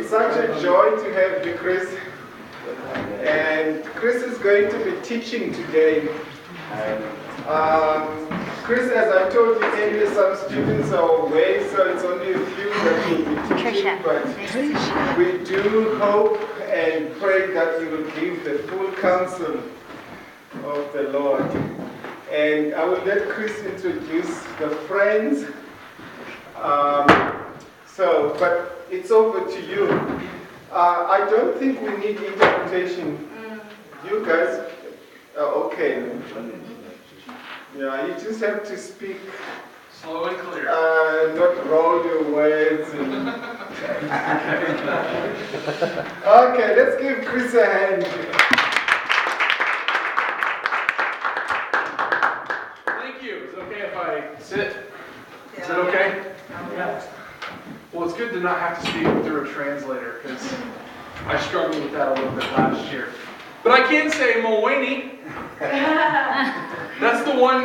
It's such a joy to have you, Chris. And Chris is going to be teaching today. Chris, as I told you earlier, some students are away, so it's only a few that will be teaching. But we do hope and pray that you will give the full counsel of the Lord. And I will let Chris introduce the friends. But it's over to you. I don't think we need interpretation. You guys are okay. Yeah, you just have to speak slow and clear. Not roll your words. Okay, let's give Chris a hand. Thank you. Is it okay if I sit? Is that okay? Yeah. Well, it's good to not have to speak through a translator because I struggled with that a little bit last year. But I can say Mulwaney. That's the one,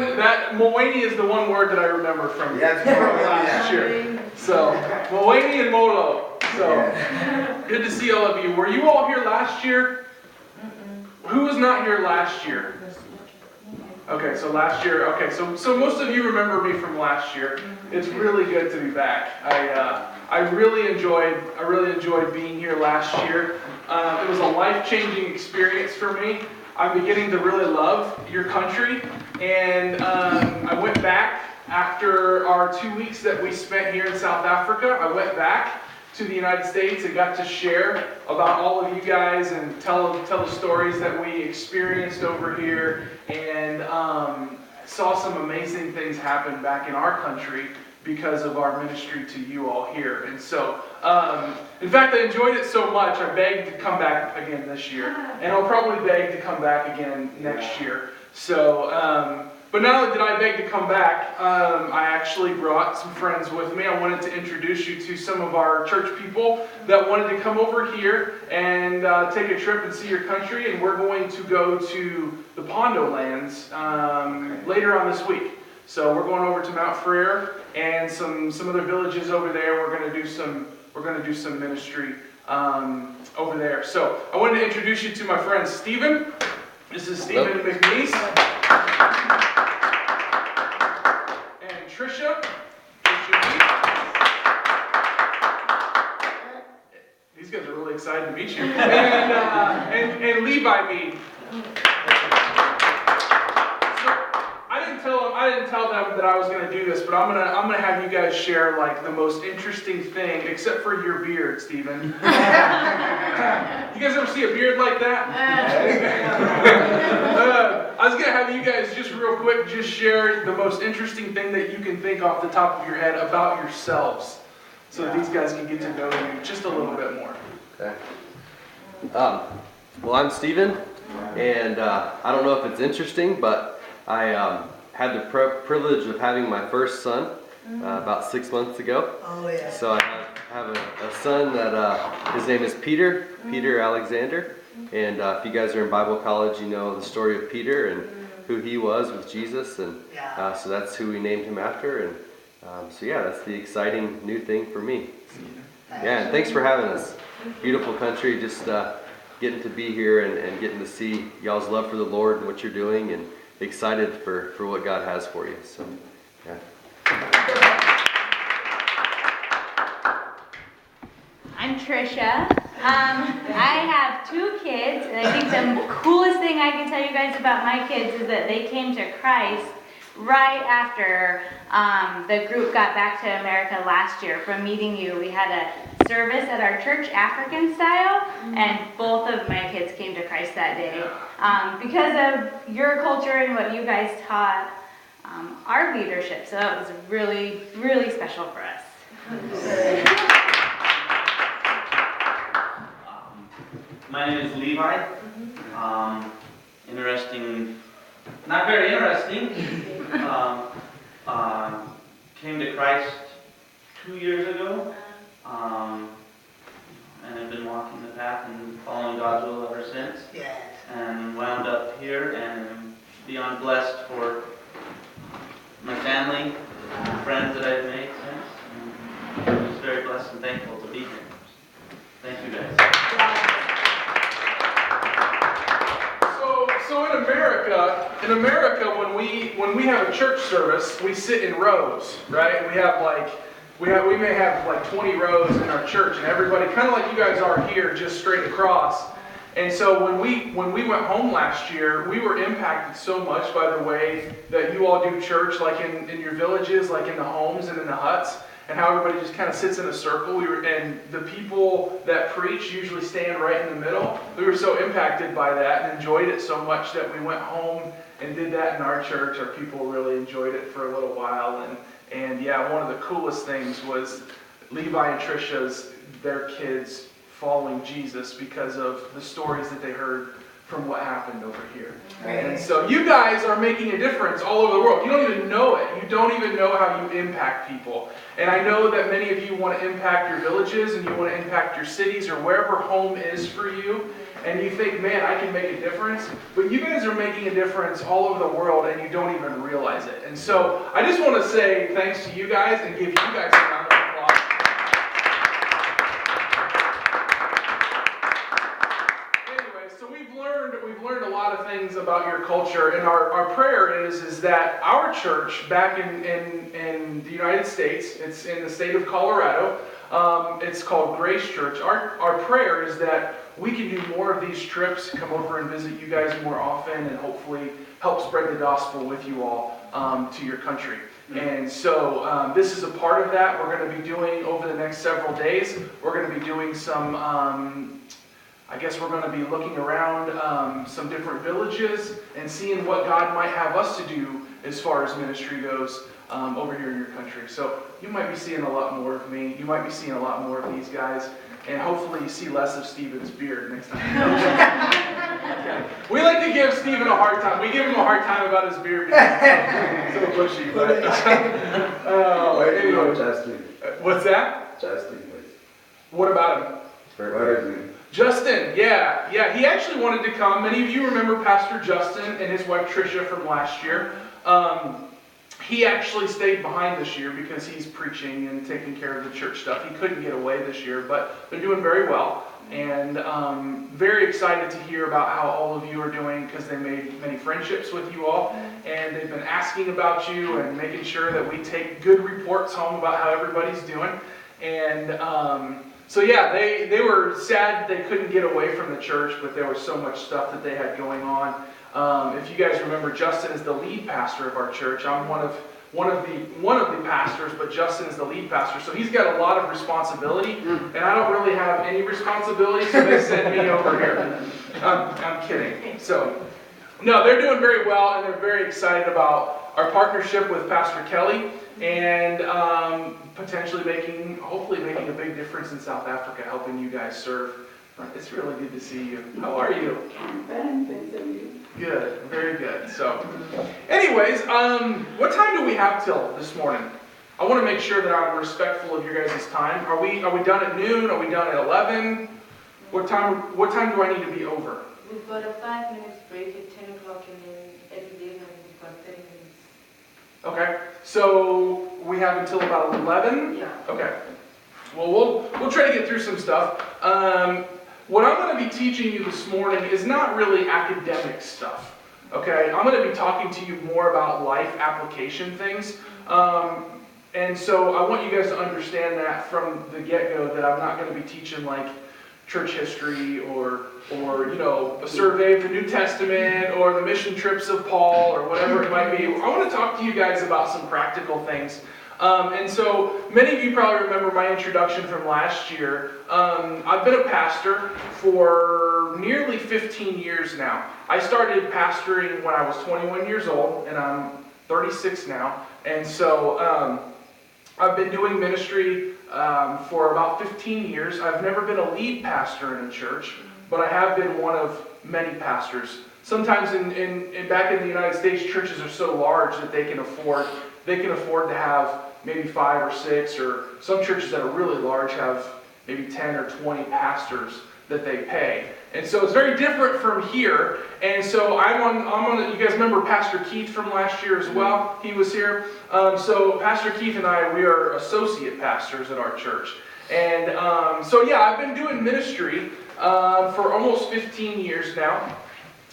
Mulwaney is the one word that I remember from last year. So, Mulwaney and Molo. So, good to see all of you. Were you all here last year? Who was not here last year? Okay, so last year, okay, so most of you remember me from last year. It's really good to be back. I really enjoyed being here last year. It was a life-changing experience for me. I'm beginning to really love your country, and I went back after our 2 weeks that we spent here in South Africa. I went back to the United States and got to share about all of you guys and tell the stories that we experienced over here, and saw some amazing things happen back in our country because of our ministry to you all here. And so, in fact, I enjoyed it so much, I begged to come back again this year. And I'll probably beg to come back again next year. So, but not only did I beg to come back, I actually brought some friends with me. I wanted to introduce you to some of our church people that wanted to come over here and take a trip and see your country. And we're going to go to the Pondo Lands later on this week. So we're going over to Mount Frere and some other villages over there. We're going to do some ministry over there. So I wanted to introduce you to my friend Stephen. This is Stephen McNeese. And Trisha. These guys are really excited to meet you. And Levi Mead. I didn't tell them that I was going to do this, but I'm gonna have you guys share like the most interesting thing, except for your beard, Stephen. You guys ever see a beard like that? I was gonna have you guys just real quick just share the most interesting thing that you can think off the top of your head about yourselves, so that these guys can get to know you just a little bit more. Okay. Well, I'm Stephen, and I don't know if it's interesting, but I had the privilege of having my first son about 6 months ago. Oh, yeah. So I have a son that his name is Peter Alexander. And if you guys are in Bible college, you know the story of Peter and who he was with Jesus. And so that's who we named him after. And so yeah, that's the exciting new thing for me. Yeah, and thanks for having us. Beautiful country, just getting to be here and getting to see y'all's love for the Lord and what you're doing, and excited for what God has for you. So, yeah. I'm Trisha. I have 2 kids, and I think the coolest thing I can tell you guys about my kids is that they came to Christ right after the group got back to America last year from meeting you. We had a service at our church, African style, and both of my kids came to Christ that day. Because of your culture and what you guys taught our leadership, so that was really, really special for us. My name is Levi. Interesting, not very interesting. Came to Christ 2 years ago, and I've been walking the path and following God's will ever since. Yes. And wound up here, and am beyond blessed for my family and friends that I've made since. And I'm just very blessed and thankful to be here. Thank you. in America, when we have a church service, we sit in rows, right? We may have like 20 rows in our church, and everybody, kind of like you guys are here, just straight across. And so when we went home last year, we were impacted so much by the way that you all do church, like in your villages, like in the homes and in the huts, and how everybody just kind of sits in a circle. And the people that preach usually stand right in the middle. We were so impacted by that and enjoyed it so much that we went home and did that in our church. Our people really enjoyed it for a little while. And yeah, one of the coolest things was Levi and their kids following Jesus because of the stories that they heard from what happened over here. And so you guys are making a difference all over the world. You don't even know it. You don't even know how you impact people. And I know that many of you want to impact your villages and you want to impact your cities or wherever home is for you. And you think, man, I can make a difference. But you guys are making a difference all over the world and you don't even realize it. And so I just want to say thanks to you guys and give you guys a round of applause. We've learned a lot of things about your culture, and our prayer is that our church back in the United States, it's in the state of Colorado, it's called Grace Church. Our prayer is that we can do more of these trips, come over and visit you guys more often, and hopefully help spread the gospel with you all to your country. And so this is a part of that. We're going to be doing over the next several days, we're going to be doing some I guess we're going to be looking around some different villages and seeing what God might have us to do as far as ministry goes over here in your country. So you might be seeing a lot more of me. You might be seeing a lot more of these guys. And hopefully you see less of Stephen's beard next time. Okay. We like to give Stephen a hard time. We give him a hard time about his beard because he's so bushy. But, anyway. Justin. What's that? Justin. What about him? Justin, yeah. He actually wanted to come. Many of you remember Pastor Justin and his wife Tricia from last year. He actually stayed behind this year because he's preaching and taking care of the church stuff. He couldn't get away this year, but they're doing very well. And very excited to hear about how all of you are doing because they made many friendships with you all. And they've been asking about you and making sure that we take good reports home about how everybody's doing. And so yeah, they were sad they couldn't get away from the church, but there was so much stuff that they had going on. If you guys remember, Justin is the lead pastor of our church. I'm one of the pastors, but Justin is the lead pastor. So he's got a lot of responsibility, and I don't really have any responsibility, so they send me over here. I'm kidding. So no, they're doing very well, and they're very excited about our partnership with Pastor Kelly and potentially hopefully making a big difference in South Africa, helping you guys serve. It's really good to see you. How are you? Good, very good. So, anyways, what time do we have till this morning? I want to make sure that I'm respectful of your guys' time. Are we done at noon? Are we done at 11? What time do I need to be over? We've got a 5 minutes break at 10 o'clock and then at 11 we've got 30 minutes. Okay, so we have until about 11? Yeah. Okay. Well, we'll try to get through some stuff. What I'm going to be teaching you this morning is not really academic stuff. Okay, I'm going to be talking to you more about life application things. And so I want you guys to understand that from the get-go, that I'm not going to be teaching like church history or a survey of the New Testament or the mission trips of Paul or whatever it might be. I want to talk to you guys about some practical things. And so many of you probably remember my introduction from last year. I've been a pastor for nearly 15 years now. I started pastoring when I was 21 years old, and I'm 36 now. And so I've been doing ministry for about 15 years. I've never been a lead pastor in a church, but I have been one of many pastors. Sometimes back in the United States, churches are so large that they can afford to have maybe 5 or 6, or some churches that are really large have maybe 10 or 20 pastors that they pay. And so it's very different from here. And so you guys remember Pastor Keith from last year as well? He was here. So Pastor Keith and I, we are associate pastors at our church. And so yeah, I've been doing ministry for almost 15 years now.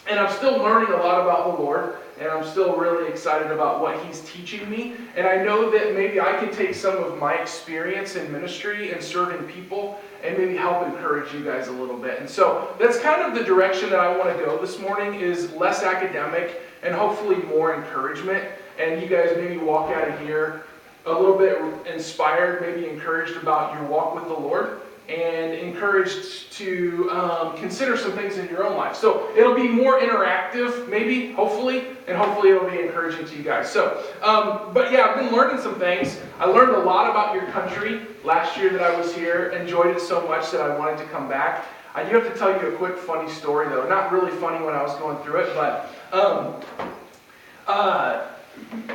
And I'm still learning a lot about the Lord, and I'm still really excited about what He's teaching me. And I know that maybe I can take some of my experience in ministry and serving people and maybe help encourage you guys a little bit. And so that's kind of the direction that I want to go this morning, is less academic and hopefully more encouragement. And you guys maybe walk out of here a little bit inspired, maybe encouraged about your walk with the Lord, and encouraged to consider some things in your own life. So it'll be more interactive, maybe, hopefully, and hopefully it'll be encouraging to you guys. So, but yeah, I've been learning some things. I learned a lot about your country last year that I was here, enjoyed it so much that I wanted to come back. I do have to tell you a quick funny story, though. Not really funny when I was going through it, but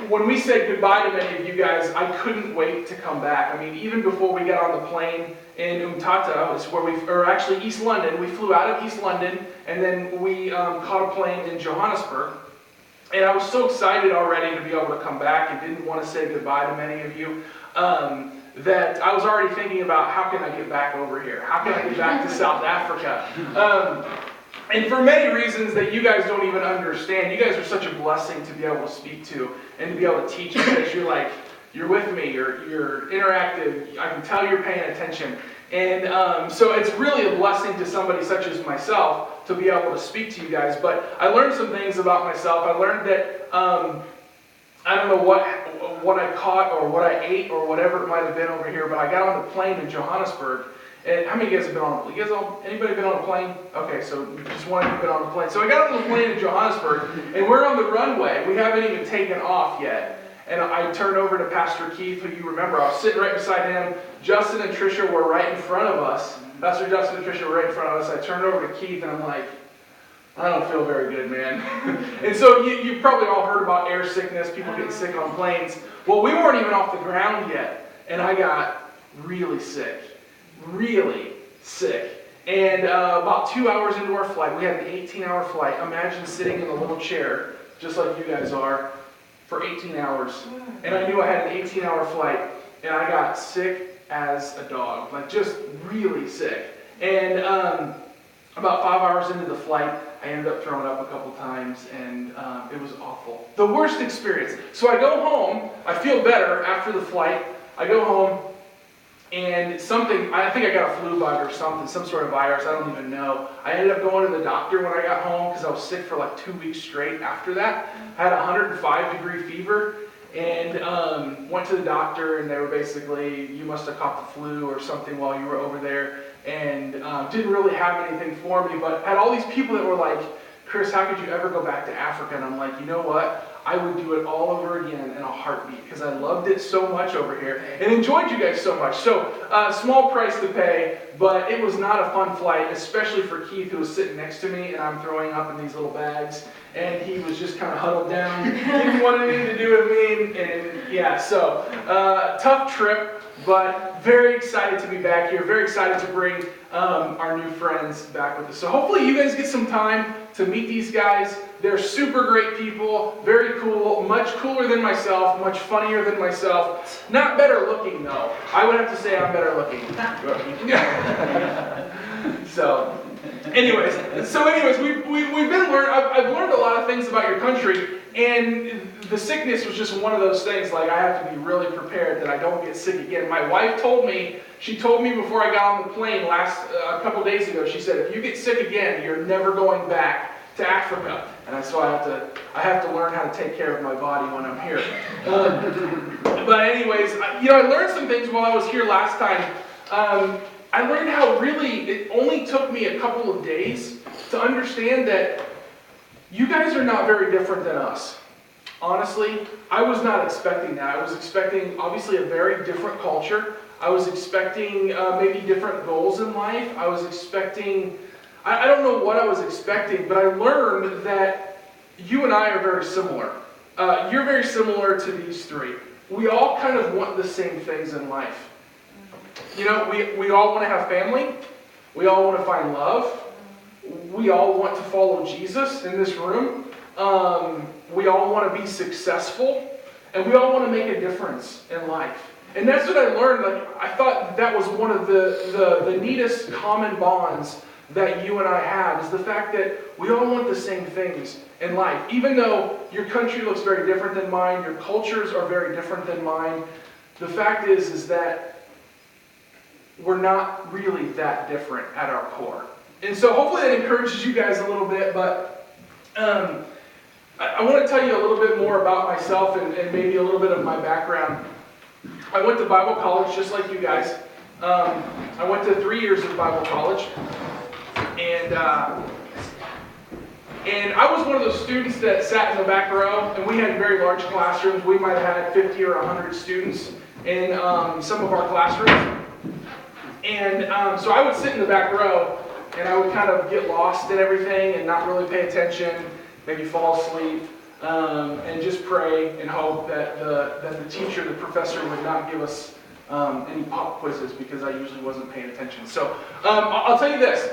when we said goodbye to many of you guys, I couldn't wait to come back. I mean, even before we got on the plane in Umtata, is where or actually East London, we flew out of East London, and then we caught a plane in Johannesburg. And I was so excited already to be able to come back and didn't want to say goodbye to many of you, that I was already thinking about, how can I get back over here? How can I get back to South Africa? And for many reasons that you guys don't even understand. You guys are such a blessing to be able to speak to and to be able to teach, because you're with me, you're interactive, I can tell you're paying attention. And so it's really a blessing to somebody such as myself to be able to speak to you guys. But I learned some things about myself. I learned that I don't know what I caught or what I ate or whatever it might have been over here, but I got on the plane in Johannesburg. And how many of you guys have been on a plane? Anybody been on a plane? Okay, so just one of you have been on a plane. So I got on the plane in Johannesburg, and we're on the runway. We haven't even taken off yet. And I turned over to Pastor Keith, who you remember. I was sitting right beside him. Justin and Tricia were right in front of us. Pastor Justin and Tricia were right in front of us. I turned over to Keith, and I'm like, I don't feel very good, man. And so you've probably all heard about air sickness, people getting sick on planes. Well, we weren't even off the ground yet, and I got really sick. Really sick. And about 2 hours into our flight, we had an 18-hour flight. Imagine sitting in a little chair, just like you guys are, for 18 hours. And I knew I had an 18-hour flight, and I got sick as a dog, like just really sick. And about 5 hours into the flight, I ended up throwing up a couple times, and it was awful. The worst experience. So I go home, I feel better after the flight. I go home, and I think I got a flu bug or something, some sort of virus, I don't even know. I ended up going to the doctor when I got home because I was sick for like 2 weeks straight after that. I had a 105-degree fever, and went to the doctor, and they were basically, you must have caught the flu or something while you were over there, and didn't really have anything for me, but had all these people that were like, Chris, how could you ever go back to Africa? And I'm like, you know what? I would do it all over again in a heartbeat, because I loved it so much over here and enjoyed you guys so much. So, small price to pay, but it was not a fun flight, especially for Keith, who was sitting next to me, and I'm throwing up in these little bags, and he was just kind of huddled down, didn't want anything to do with me, and yeah, so, tough trip, but very excited to be back here, very excited to bring our new friends back with us. So hopefully you guys get some time to meet these guys. They're super great people, very cool, much cooler than myself, much funnier than myself. Not better looking though. I would have to say I'm better looking. So, anyways, we've been I've learned a lot of things about your country, and the sickness was just one of those things. Like, I have to be really prepared that I don't get sick again. My wife told me before I got on the plane a couple days ago. She said, if you get sick again, you're never going back to Africa. And so I have to learn how to take care of my body when I'm here. But anyways, I learned some things while I was here last time. I learned how really it only took me a couple of days to understand that you guys are not very different than us. Honestly, I was not expecting that. I was expecting, obviously, a very different culture. I was expecting maybe different goals in life. I was expecting, I don't know what I was expecting, but I learned that you and I are very similar. You're very similar to these three. We all kind of want the same things in life. We all want to have family. We all want to find love. We all want to follow Jesus in this room. We all want to be successful. And we all want to make a difference in life. And that's what I learned. Like, I thought that was one of the neatest common bonds that you and I have is the fact that we all want the same things in life. Even though your country looks very different than mine, your cultures are very different than mine, the fact is that we're not really that different at our core. And so hopefully that encourages you guys a little bit, but I want to tell you a little bit more about myself and maybe a little bit of my background. I went to Bible college just like you guys. I went to 3 years of Bible college, and I was one of those students that sat in the back row, and we had very large classrooms. We might have had 50 or 100 students in some of our classrooms. And so I would sit in the back row, and I would kind of get lost in everything and not really pay attention, maybe fall asleep, and just pray and hope that the teacher, the professor would not give us any pop quizzes because I usually wasn't paying attention. So I'll tell you this,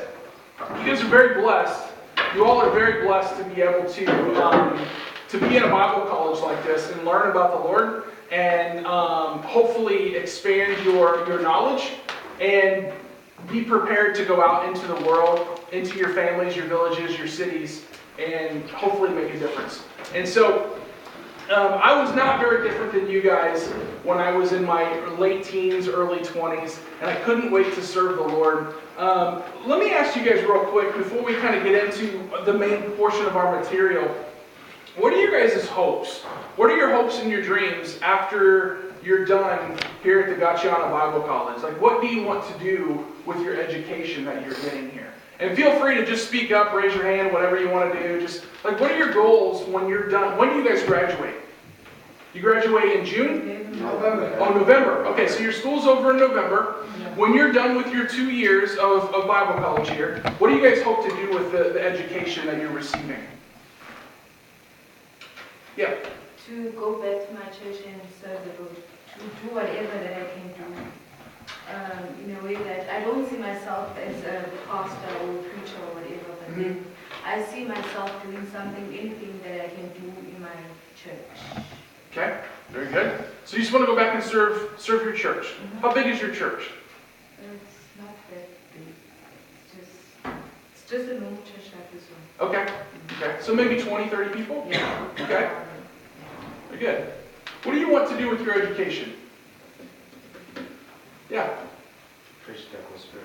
you guys are very blessed. You all are very blessed to be able to be in a Bible college like this and learn about the Lord and hopefully expand your knowledge and be prepared to go out into the world, into your families, your villages, your cities, and hopefully make a difference. And so I was not very different than you guys when I was in my late teens, early 20s, and I couldn't wait to serve the Lord. Let me ask you guys real quick, before we kind of get into the main portion of our material, what are your guys' hopes? What are your hopes and your dreams after you're done here at the Gatiana Bible College? Like, what do you want to do with your education that you're getting here? And feel free to just speak up, raise your hand, whatever you want to do. Just like, what are your goals when you're done? When do you guys graduate? You graduate in June? November. Oh, November. Okay, so your school's over in November. When you're done with your 2 years of Bible college here, what do you guys hope to do with the education that you're receiving? Yeah. To go back to my church and serve the Lord, to do whatever that I can do, in a way that I don't see myself as a pastor or preacher or whatever, but then I see myself doing something, anything that I can do in my church. Okay, very good. So you just want to go back and serve your church. How big is your church? It's not that big. It's just a normal church like this one. Okay. Okay. So maybe 20, 30 people? Yeah. Okay. Very good. What do you want to do with your education? Yeah. Preach the gospel.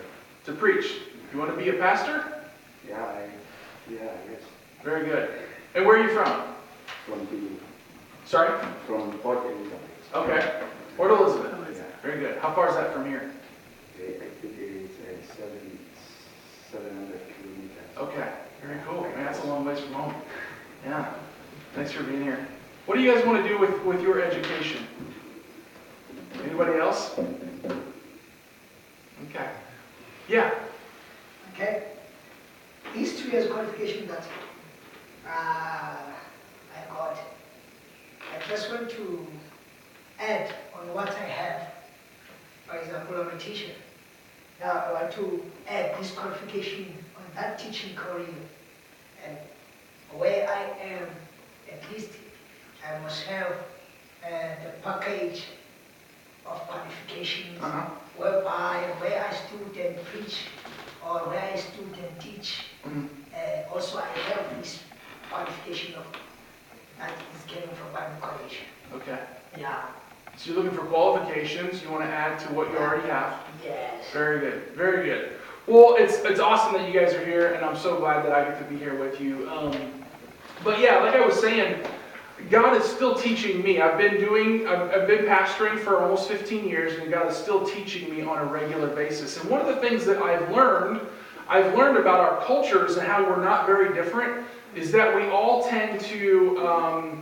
To preach. You want to be a pastor? Yes. Very good. And where are you from? Sorry? From Port Elizabeth. Okay. Port Elizabeth. Yeah. Very good. How far is that from here? I think it's 700 kilometers. Okay. Very cool. Man, that's a long ways from home. Yeah. Thanks for being here. What do you guys want to do with your education? Anybody else? Okay. Yeah. Okay. These 2 years qualification that I got, I just want to add on what I have. For example, I'm a teacher. Now I want to add this qualification on that teaching career. And where I am, at least I must have the package of qualifications whereby where I stood and preach or where I stood and teach. Also I have this qualification of that is getting from Bible college. Okay. Yeah. So you're looking for qualifications. You want to add to what you already have. Yes. Very good. Very good. Well, it's awesome that you guys are here, and I'm so glad that I get to be here with you. But yeah, like I was saying, God is still teaching me. I've been pastoring for almost 15 years, and God is still teaching me on a regular basis. And one of the things that I've learned about our cultures and how we're not very different, is that we all tend to,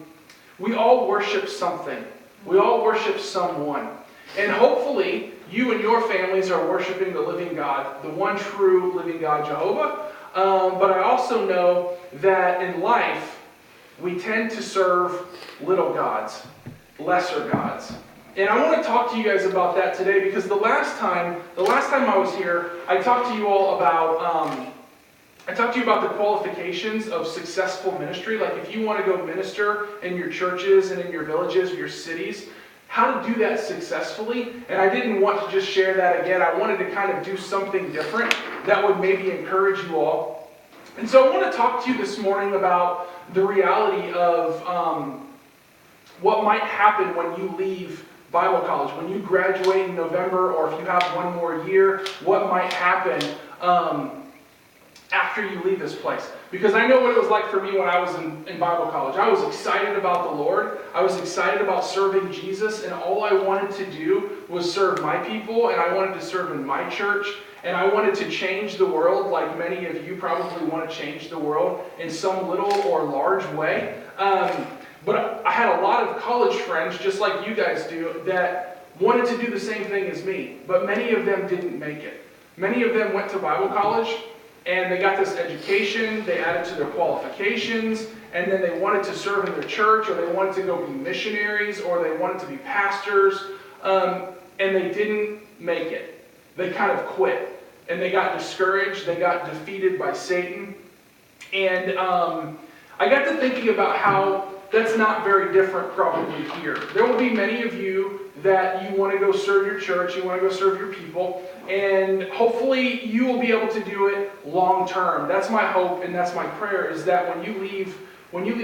we all worship something. We all worship someone. And hopefully, you and your families are worshiping the living God, the one true living God, Jehovah. But I also know that in life, we tend to serve little gods, lesser gods. And I want to talk to you guys about that today, because the last time I was here, I talked to you all about the qualifications of successful ministry. Like if you want to go minister in your churches and in your villages, your cities, how to do that successfully. And I didn't want to just share that again. I wanted to kind of do something different that would maybe encourage you all. And so I want to talk to you this morning about the reality of what might happen when you leave Bible college, when you graduate in November, or if you have one more year, what might happen after you leave this place. Because I know what it was like for me when I was in Bible college. I was excited about the Lord. I was excited about serving Jesus, and all I wanted to do was serve my people, and I wanted to serve in my church, and I wanted to change the world like many of you probably want to change the world in some little or large way. But I had a lot of college friends, just like you guys do, that wanted to do the same thing as me, but many of them didn't make it. Many of them went to Bible college, and they got this education, they added to their qualifications, and then they wanted to serve in their church, or they wanted to go be missionaries, or they wanted to be pastors, and they didn't make it. They kind of quit, and they got discouraged, they got defeated by Satan, and I got to thinking about how that's not very different probably here. There will be many of you that you want to go serve your church, you want to go serve your people, and hopefully you will be able to do it long term. That's my hope and that's my prayer, is that when you leave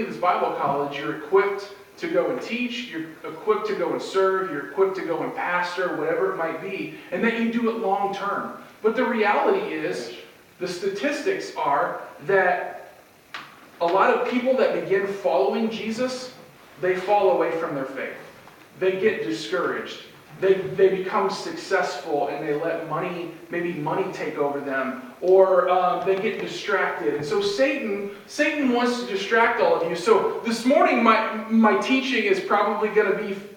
this Bible college, you're equipped to go and teach, you're equipped to go and serve, you're equipped to go and pastor, whatever it might be, and that you do it long term. But the reality is, the statistics are that a lot of people that begin following Jesus, they fall away from their faith. They get discouraged. They become successful and they let maybe money take over them, or they get distracted. And so Satan wants to distract all of you. So this morning my teaching is probably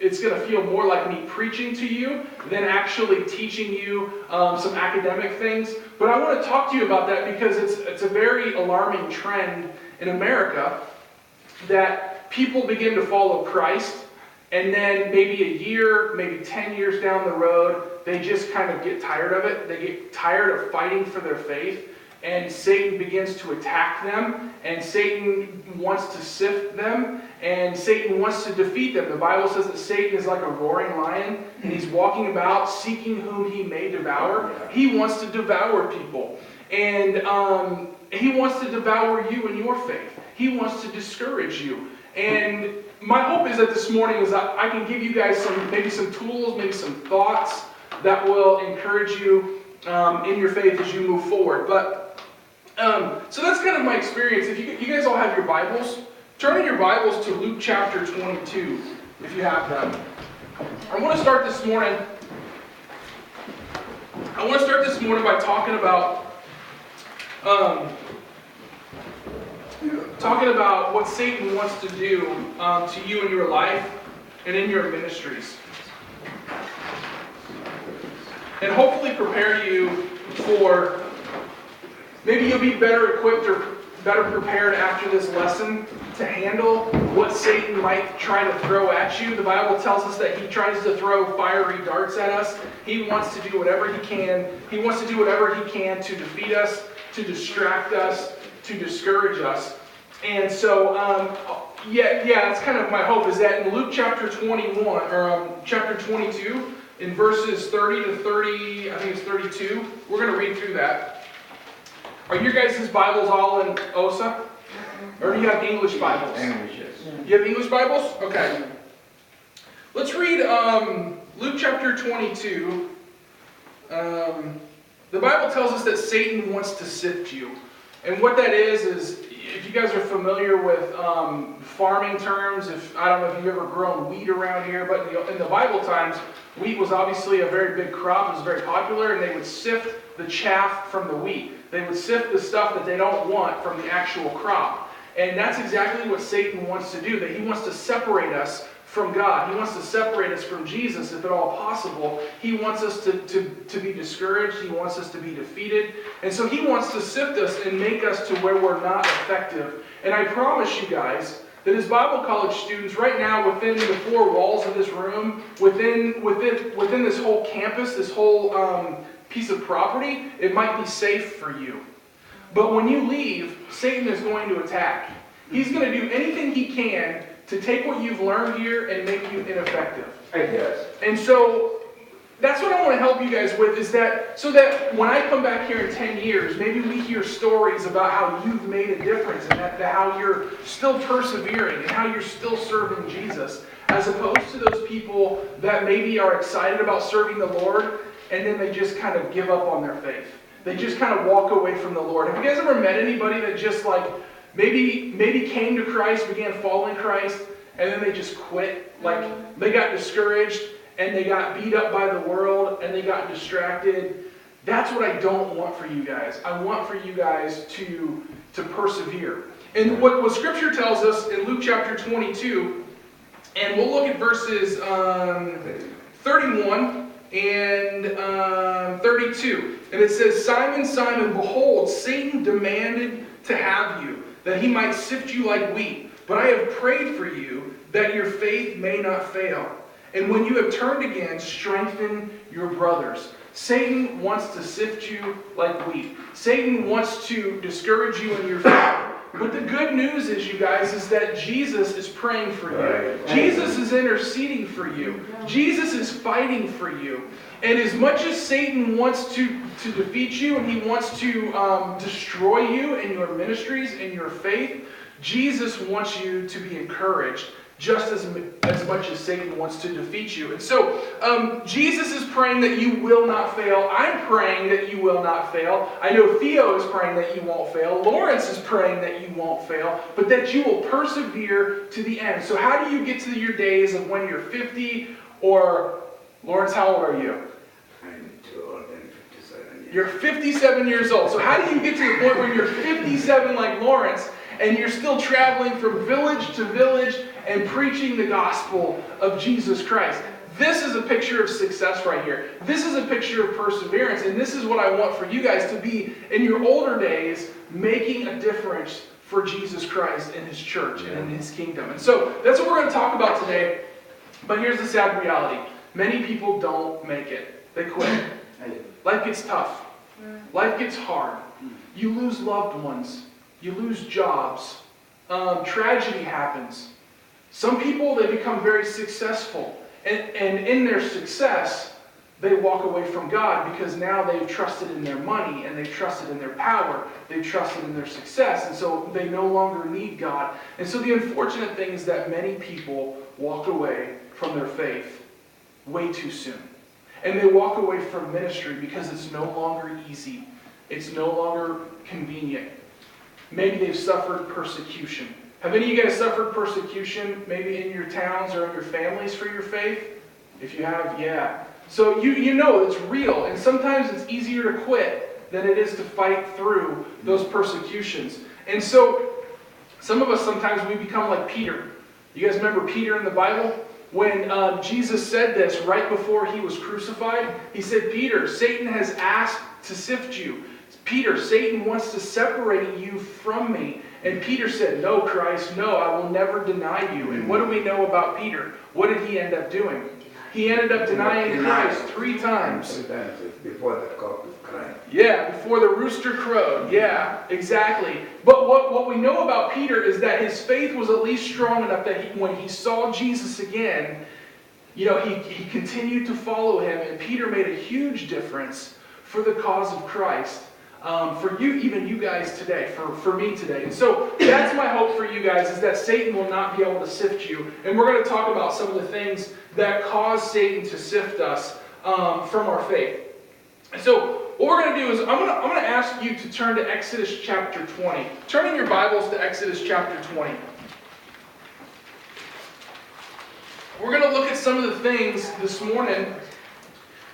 it's going to feel more like me preaching to you than actually teaching you some academic things. But I want to talk to you about that because it's a very alarming trend in America that people begin to follow Christ, and then maybe a year, maybe 10 years down the road, they just kind of get tired of it. They get tired of fighting for their faith, and Satan begins to attack them, and Satan wants to sift them, and Satan wants to defeat them. The Bible says that Satan is like a roaring lion, and he's walking about seeking whom he may devour. He wants to devour people, and he wants to devour you and your faith. He wants to discourage you. And my hope is that this morning is that I can give you guys maybe some tools, maybe some thoughts that will encourage you in your faith as you move forward. But so that's kind of my experience. If you guys all have your Bibles, turn in your Bibles to Luke chapter 22, if you have them. I want to start this morning by talking about what Satan wants to do to you in your life and in your ministries. And hopefully prepare you for, maybe you'll be better equipped or better prepared after this lesson to handle what Satan might try to throw at you. The Bible tells us that he tries to throw fiery darts at us. He wants to do whatever he can. He wants to do whatever he can to defeat us, to distract us, to discourage us. And so, that's kind of my hope, is that in Luke chapter 21, or chapter 22, in verses 30 to 30, I think it's 32, we're going to read through that. Are your guys' Bibles all in OSA? Or do you have English Bibles? English, yes. You have English Bibles? Okay. Let's read Luke chapter 22. The Bible tells us that Satan wants to sift you. And what that is if you guys are familiar with farming terms, I don't know if you've ever grown wheat around here, but in the Bible times, wheat was obviously a very big crop. It was very popular, and they would sift the chaff from the wheat. They would sift the stuff that they don't want from the actual crop. And that's exactly what Satan wants to do, that he wants to separate us from God. He wants to separate us from Jesus, if at all possible. He wants us to be discouraged. He wants us to be defeated. And so he wants to sift us and make us to where we're not effective. And I promise you guys that as Bible college students, right now within the four walls of this room, within this whole campus, this whole piece of property, it might be safe for you. But when you leave, Satan is going to attack. He's going to do anything he can to take what you've learned here and make you ineffective. Yes. And so that's what I want to help you guys with, is that so that when I come back here in 10 years, maybe we hear stories about how you've made a difference and that how you're still persevering and how you're still serving Jesus, as opposed to those people that maybe are excited about serving the Lord and then they just kind of give up on their faith. They just kind of walk away from the Lord. Have you guys ever met anybody that just like maybe came to Christ, began following Christ, and then they just quit? Like they got discouraged and they got beat up by the world and they got distracted. That's what I don't want for you guys. I want for you guys to persevere. And what Scripture tells us in Luke chapter 22, and we'll look at verses 31 and 32. And it says, Simon, Simon, behold, Satan demanded to have you, that he might sift you like wheat. But I have prayed for you, that your faith may not fail. And when you have turned again, strengthen your brothers. Satan wants to sift you like wheat. Satan wants to discourage you in your faith. But the good news is, you guys, is that Jesus is praying for you. Right. Jesus is interceding for you. Jesus is fighting for you. And as much as Satan wants to defeat you and he wants to destroy you and your ministries and your faith, Jesus wants you to be encouraged just as much as Satan wants to defeat you. And so Jesus is praying that you will not fail. I'm praying that you will not fail. I know Theo is praying that you won't fail. Lawrence is praying that you won't fail, but that you will persevere to the end. So how do you get to your days of when you're 50 or, Lawrence, how old are you? I'm too old and 57 years. You're 57 years old. So how do you get to the point where you're 57 like Lawrence and you're still traveling from village to village and preaching the gospel of Jesus Christ? This is a picture of success right here. This is a picture of perseverance. And this is what I want for you guys to be in your older days, making a difference for Jesus Christ and His church and in His kingdom. And so that's what we're going to talk about today. But here's the sad reality. Many people don't make it. They quit. Life gets tough. Life gets hard. You lose loved ones. You lose jobs. Tragedy happens. Some people, they become very successful. And in their success, they walk away from God because now they've trusted in their money and they've trusted in their power. They've trusted in their success. And so they no longer need God. And so the unfortunate thing is that many people walk away from their faith way too soon. And they walk away from ministry because it's no longer easy. It's no longer convenient. Maybe they've suffered persecution. Have any of you guys suffered persecution, maybe in your towns or in your families for your faith? If you have, yeah. So you know it's real, and sometimes it's easier to quit than it is to fight through those persecutions. And so some of us, sometimes we become like Peter. You guys remember Peter in the Bible? When Jesus said this right before he was crucified, he said, Peter, Satan has asked to sift you. Peter, Satan wants to separate you from me. And Peter said, no, Christ, no, I will never deny you. And what do we know about Peter? What did he end up doing? He ended up denying Christ 3 times. Sometimes it's before the cock is crying. Yeah, before the rooster crowed. Yeah, exactly. But what we know about Peter is that his faith was at least strong enough that when he saw Jesus again, you know, he continued to follow him. And Peter made a huge difference for the cause of Christ. For you, even you guys today, for me today. And so that's my hope for you guys, is that Satan will not be able to sift you. And we're going to talk about some of the things that cause Satan to sift us from our faith. And so what we're going to do is I'm going to ask you to turn to Exodus chapter 20. Turn in your Bibles to Exodus chapter 20. We're going to look at some of the things this morning.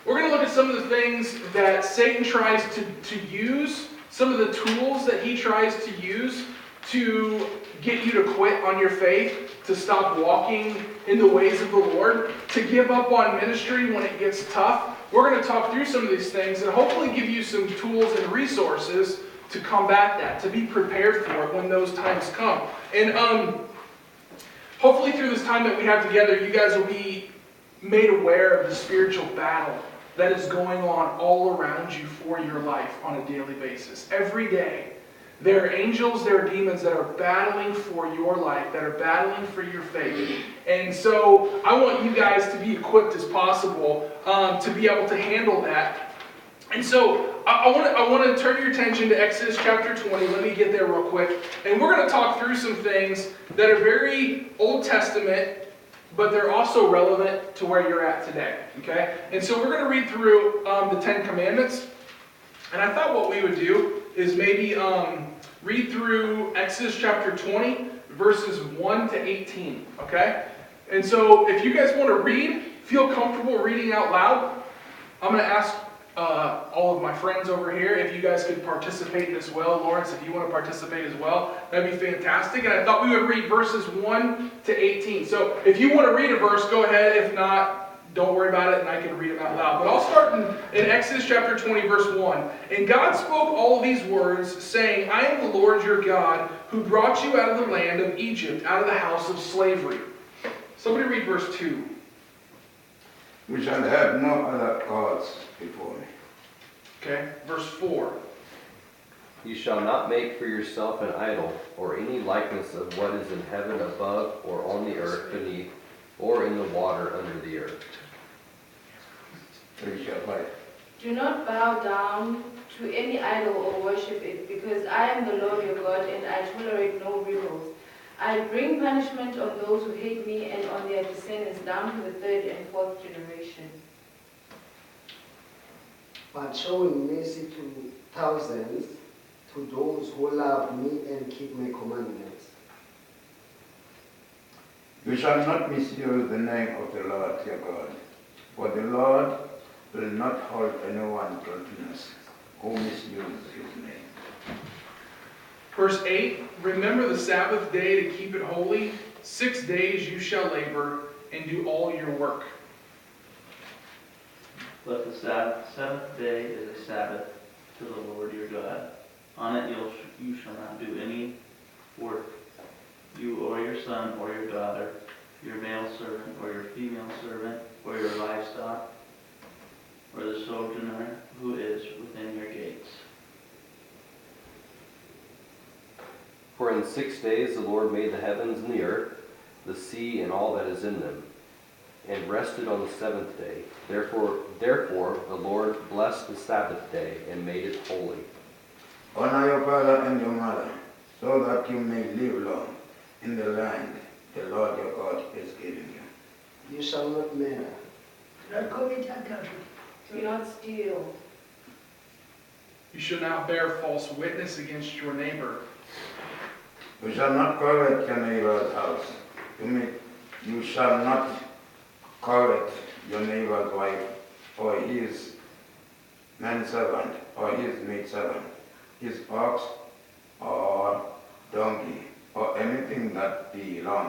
We're going to look at some of the things that Satan tries to use, some of the tools that he tries to use to get you to quit on your faith, to stop walking in the ways of the Lord, to give up on ministry when it gets tough. We're going to talk through some of these things and hopefully give you some tools and resources to combat that, to be prepared for it when those times come. And hopefully through this time that we have together, you guys will be made aware of the spiritual battle that is going on all around you for your life on a daily basis. Every day, There are angels, there are demons that are battling for your life, that are battling for your faith. And so I want you guys to be equipped as possible to be able to handle that. And so I want to turn your attention to Exodus chapter 20. Let me get there real quick. And we're going to talk through some things that are very Old Testament, but they're also relevant to where you're at today. Okay? And so we're going to read through the 10 Commandments. And I thought what we would do is maybe read through Exodus chapter 20, verses 1 to 18. Okay? And so if you guys want to read, feel comfortable reading out loud, I'm going to ask all of my friends over here if you guys could participate as well. Lawrence, if you want to participate as well, that'd be fantastic. And I thought we would read verses 1 to 18. So if you want to read a verse, go ahead. If not, don't worry about it, and I can read them out loud. But I'll start in Exodus chapter 20, verse 1. And God spoke all these words, saying, I am the Lord your God, who brought you out of the land of Egypt, out of the house of slavery. Somebody read verse 2. We shall have no other gods before me. Okay, verse 4. You shall not make for yourself an idol, or any likeness of what is in heaven above, or on the earth beneath, or in the water under the earth. We shall fight. Do not bow down to any idol or worship it, because I am the Lord your God, and I tolerate no rebels. I bring punishment on those who hate me and on their descendants down to the 3rd and 4th generation. But showing mercy to thousands, to those who love me and keep my commandments. You shall not misuse the name of the Lord your God, for the Lord will not hold anyone guiltless who misuses his name. Verse 8, remember the Sabbath day to keep it holy. 6 days you shall labor and do all your work. But the seventh day is a Sabbath to the Lord your God. On it you shall not do any work, you or your son or your daughter, your male servant or your female servant, or your livestock, or the sojourner who is within your gates. For in 6 days the Lord made the heavens and the earth, the sea and all that is in them, and rested on the 7th day. Therefore the Lord blessed the Sabbath day and made it holy. Honor your father and your mother, so that you may live long in the land the Lord your God is giving you. You shall not murder. Do not commit adultery. Do not steal. You shall not bear false witness against your neighbor. You shall not covet your neighbor's house. You shall not covet your neighbor's wife, or his manservant, or his maidservant, his ox or donkey, or anything that belongs